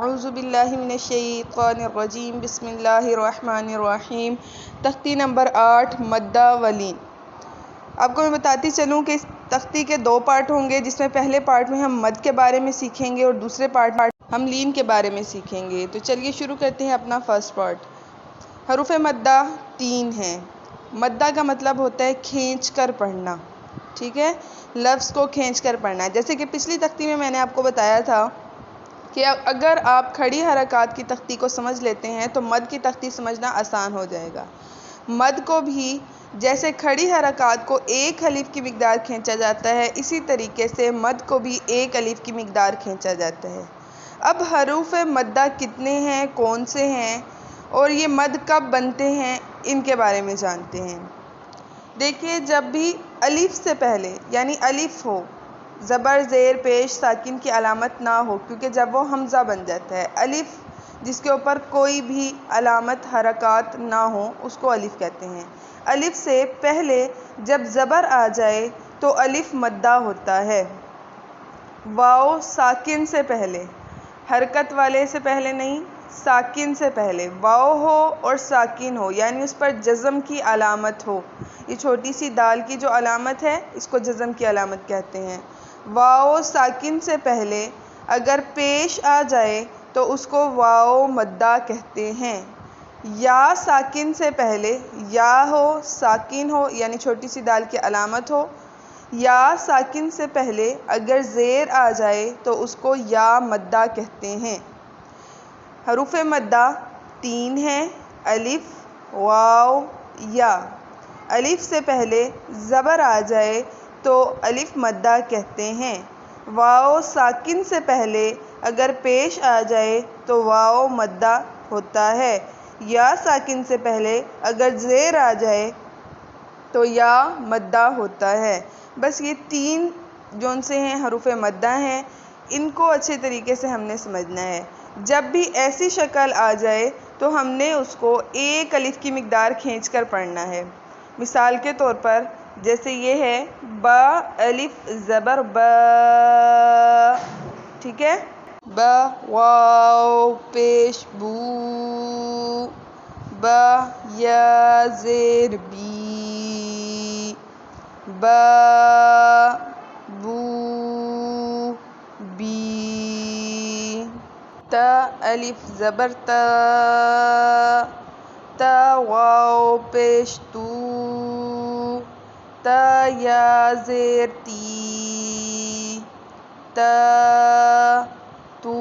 اعوذ باللہ من الشیطان الرجیم بسم اللہ الرحمن الرحیم۔ تختی نمبر 8 مدہ ولین۔ آپ کو میں بتاتی چلوں کہ اس تختی کے 2 پارٹ ہوں گے، جس میں پہلے پارٹ میں ہم مد کے بارے میں سیکھیں گے اور دوسرے پارٹ ہم لین کے بارے میں سیکھیں گے۔ تو چلیے شروع کرتے ہیں اپنا فرسٹ پارٹ۔ حروف مدہ 3 ہیں۔ مدہ کا مطلب ہوتا ہے کھینچ کر پڑھنا، ٹھیک ہے، لفظ کو کھینچ کر پڑھنا۔ جیسے کہ پچھلی تختی میں نے آپ کو بتایا تھا کہ اگر آپ کھڑی حرکات کی تختی کو سمجھ لیتے ہیں تو مد کی تختی سمجھنا آسان ہو جائے گا۔ مد کو بھی جیسے کھڑی حرکات کو 1 الف کی مقدار کھینچا جاتا ہے، اسی طریقے سے مد کو بھی 1 الف کی مقدار کھینچا جاتا ہے۔ اب حروف مدہ کتنے ہیں، کون سے ہیں اور یہ مد کب بنتے ہیں، ان کے بارے میں جانتے ہیں۔ دیکھیے، جب بھی الف سے پہلے یعنی الف ہو، زبر زیر پیش ساکن کی علامت نہ ہو، کیونکہ جب وہ حمزہ بن جاتا ہے، الف جس کے اوپر کوئی بھی علامت حرکات نہ ہو اس کو الف کہتے ہیں۔ الف سے پہلے جب زبر آ جائے تو الف مدہ ہوتا ہے۔ واو ساکن سے پہلے، حرکت والے سے پہلے نہیں، ساکن سے پہلے واو ہو اور ساکن ہو، یعنی اس پر جزم کی علامت ہو۔ یہ چھوٹی سی دال کی جو علامت ہے اس کو جزم کی علامت کہتے ہیں۔ واو ساکن سے پہلے اگر پیش آ جائے تو اس کو واو مدہ کہتے ہیں۔ یا ساکن سے پہلے یا ہو، ساکن ہو یعنی چھوٹی سی دال کی علامت ہو، یا ساکن سے پہلے اگر زیر آ جائے تو اس کو یا مدہ کہتے ہیں۔ حروف مدہ 3 ہیں، الف، واو، یا۔ الف سے پہلے زبر آ جائے تو الف مدہ کہتے ہیں۔ واو ساکن سے پہلے اگر پیش آ جائے تو واو مدہ ہوتا ہے۔ یا ساکن سے پہلے اگر زیر آ جائے تو یا مدہ ہوتا ہے۔ بس یہ 3 جون سے ہیں حروف مدہ ہیں، ان کو اچھے طریقے سے ہم نے سمجھنا ہے۔ جب بھی ایسی شکل آ جائے تو ہم نے اس کو 1 الف کی مقدار کھینچ کر پڑھنا ہے۔ مثال کے طور پر جیسے یہ ہے با الف زبر با، ٹھیک ہے، با، واو پیش بو، با یا زیر بی، با بو بی۔ تا الف زبر تا، تا واو پیش تو، تا یا زیر تی، تا تو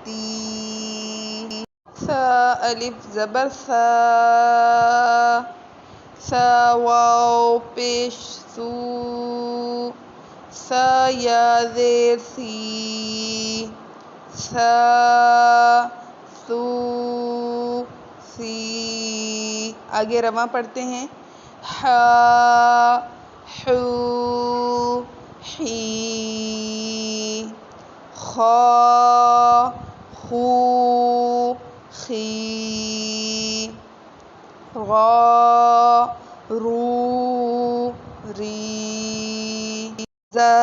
تی۔ ثا الف زبر ثا، ثا واو پیش ثو، ثا یا زیر ثی، ثا ثو ثی۔ آگے رواں پڑھتے ہیں۔ حا حو حی، خا خو خی، غا رو ری، زا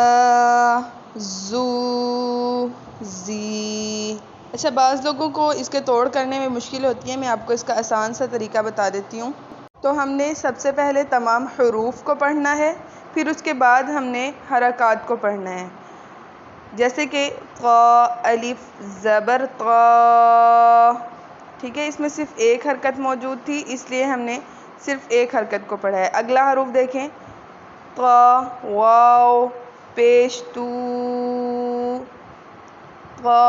زو زی۔ اچھا، بعض لوگوں کو اس کے توڑ کرنے میں مشکل ہوتی ہے، میں آپ کو اس کا آسان سا طریقہ بتا دیتی ہوں۔ تو ہم نے سب سے پہلے تمام حروف کو پڑھنا ہے، پھر اس کے بعد ہم نے حرکات کو پڑھنا ہے۔ جیسے کہ قا الف زبر قا، ٹھیک ہے، اس میں صرف 1 حرکت موجود تھی، اس لیے ہم نے صرف 1 حرکت کو پڑھا ہے۔ اگلا حروف دیکھیں، قا واو پیش تو، قا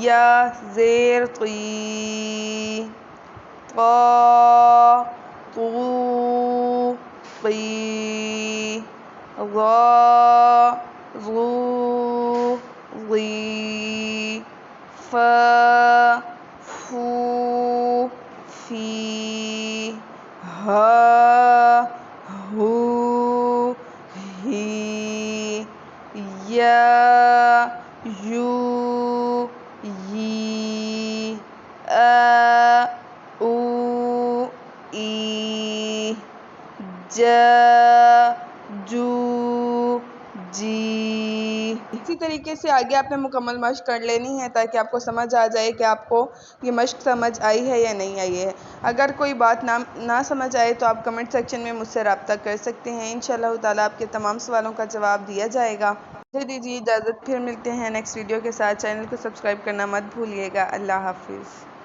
یا زیر قی، قا قو قی، غا غو غی، فا فو فی، ہا ہو ہی، یا یو یی، آ او ای، جا جو جی۔ اسی طریقے سے آگے آپ نے مکمل مشق کر لینی ہے تاکہ آپ کو سمجھ آ جائے کہ آپ کو یہ مشق سمجھ آئی ہے یا نہیں آئی ہے۔ اگر کوئی بات نہ سمجھ آئے تو آپ کمنٹ سیکشن میں مجھ سے رابطہ کر سکتے ہیں، انشاءاللہ تعالیٰ آپ کے تمام سوالوں کا جواب دیا جائے گا۔ مجھے دیجیے اجازت، پھر ملتے ہیں نیکسٹ ویڈیو کے ساتھ۔ چینل کو سبسکرائب کرنا مت بھولیے گا۔ اللہ حافظ۔